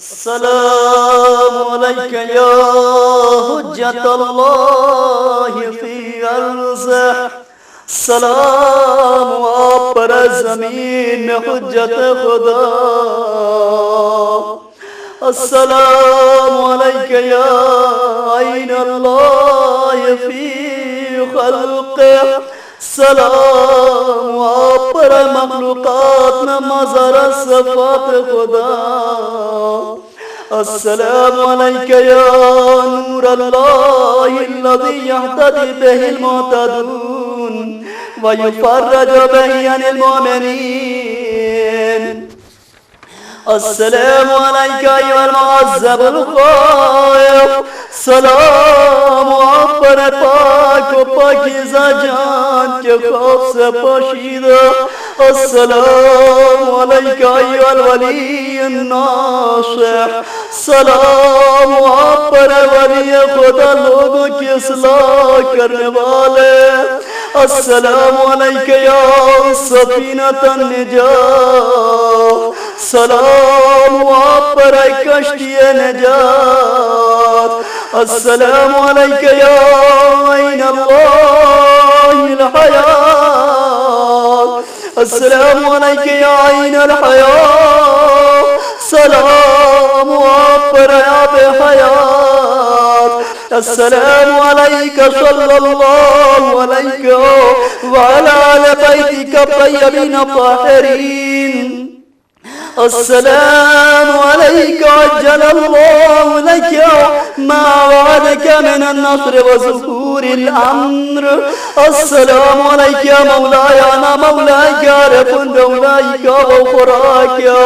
अस्सलामु अलैका या हुज्जतल्लाहि फी अर्ज़िह। सलाम आप पर ज़मीन में हुज्जत खुदा। अस्सलामु अलैका या ऐनल्लाहि फी ख़ल्क़िह। सलाम आप पर मखलूक़ात में मज़र सिफ़ात खुदा। अस्सलामु अलैका या नूर अल्लाहि अल्लज़ी यहतदी बिहिल मुहतदून व युफ़र्रजु बिही अनिल मुमिनीन। अस्सलामु अलैका अय्युहल मुअज़्ज़बुल ख़ाइफ़। सलाम आप पर पाक व पाकीज़ा जान के खौफ से पोशीदा। अस्सलामु अलैका अय्युहल वलिय्युन नासिह। सलाम आप पर वली खुदा लोगों की इस्लाह करने वाले। अस्सलामु अलैका या सफीनतन निजात। सलाम आप पर कश्ती निजात। अस्सलामु अलैका या ऐनल्लाहिल हयात। अस्सलामु अलैका या ऐनल हयात। सलाम आप पर आब हयात। अस्सलामु अलैका सल्लल्लाहु अलैका व अला आलि बैतिका तय्यबीन ताहिरीन। अस्सलामु अलैका अज्जलल्लाहु लका मा वअदका मिनन नस्र व ज़ुहूरिल अम्र। अस्सलामु अलैका मौलाया अना मौलाका रफ़ुन मौलाका व ख़ुराका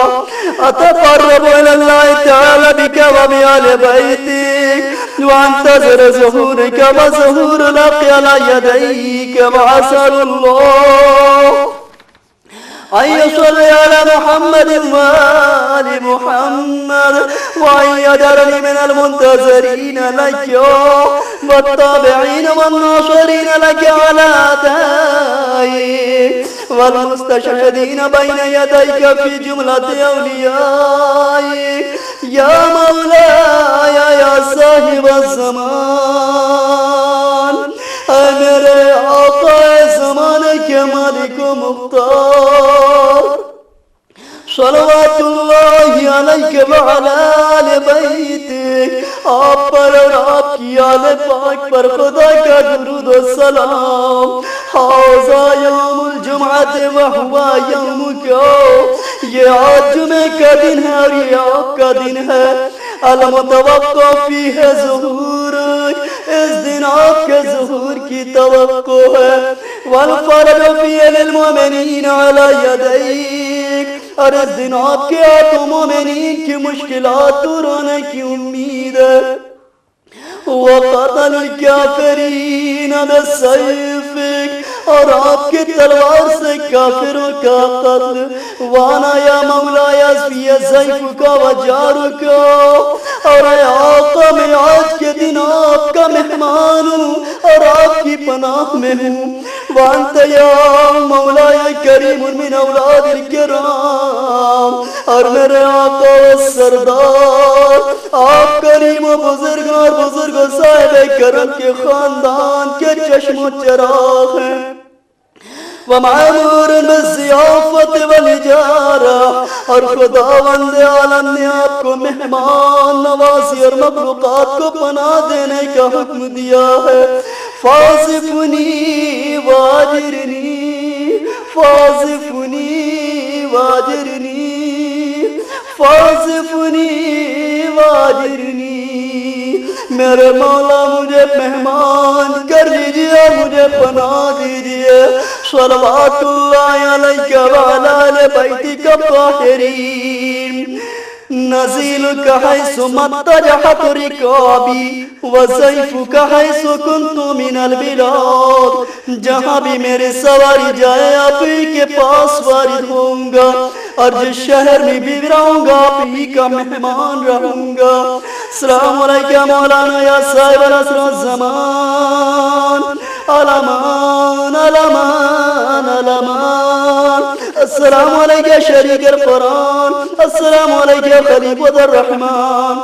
अतक़र्रबु इलल्लाहि तआला बिका व बिआलि बैतिक व अंतज़िर ज़ुहूरका व ज़ुहूरल हक़्क़ि अला यदैका व असअलुल्लाह أن يصلي على محمد وآل محمد وأن يجعلني من المنتظرين لك والتابعين والناصرين لك على أعدائك والمستشهدين بين يديك في جملة أوليائك يا مولاي يا صاحب الزمان। मेरे आका ज़माने के मालिक मुख्तार सल्लल्लाहु अलैहि व अला आलि बैतिक। आप पर और आपकी आले पाक पर खुदा का दुरूद व सलाम। हाज़ा यौमुल जुमअत व हुवा यौमुका। ये आज जुमे का दिन है और ये आपका दिन है। अल मुतवक्का फीहि ज़ुहूरुक। इस दिन आपके ज़ुहूर की तवक्को है। वल फ़रजु फीहि लिल मुमिनीन अला यदैक। और इस दिन आपके हाथों मोमिनीन की मुश्किलात दूर होने की उम्मीद है। वक़तल काफ़िरीन बिस्सैफ़िक। और आपकी तलवार से काफिरों का कत्ल। वाना या मौलाया फ़िय ज़ैफ़ुका व जारुका। और आका मैं आज के दिन आपका मेहमान हूँ और आपकी पनाह में हूँ। वांत या मौलाया करीमुन मिन औलादिल किराम। और मेरे आका व सरदार आप करीम व बुजुर्ग और बुजुर्ग साहिब करम के खानदान के चश्मो चिराग हैं। वमामूर बिज़ियाफ़त वल इजारा। और खुदावंद आलम ने आपको मेहमान नवाज़ी और मखलूक़ात को पनाह देने का हुक्म दिया है। फ़ाज़िफ़ुनी वाजिरनी फ़ाज़िफ़ुनी वाजिरनी फ़ाज़िफ़ुनी वाजिरनी। मेरे मौला मुझे मेहमान कर लीजिए, मुझे पनाह दीजिए। सल्लल्लाहु अलैहि व अला आलि बैतिका ताहिरीन। नज़ीलुका हैसु मत्तजहत रिकाबी व ज़ैफ़ुका हैसु कुन्तु मिनल बिलाद। जहाँ भी मेरी सवारी जाए आप ही के पास वारिद होऊंगा और जिस शहर में भी रहूंगा आप ही का मेहमान रहूंगा। अस्सलामु अलैका मौलाना या साहिबल असर व ज़मान। अलमान अलमान अलमान। अस्सलामु अलैका शरीकल कुरान, अस्सलामु अलैका खलीफतुर रहमान,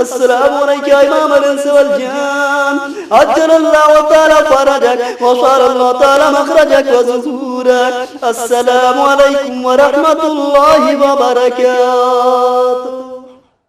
अस्सलामु अलैका इमामुल इंस वल जान, अज्जलल्लाहु तआला फरजक व शरल्लाहु तआला मखरजक व ज़ुहूरक। अस्सलामु अलैकुम व रहमतुल्लाहि व बरकातुहू।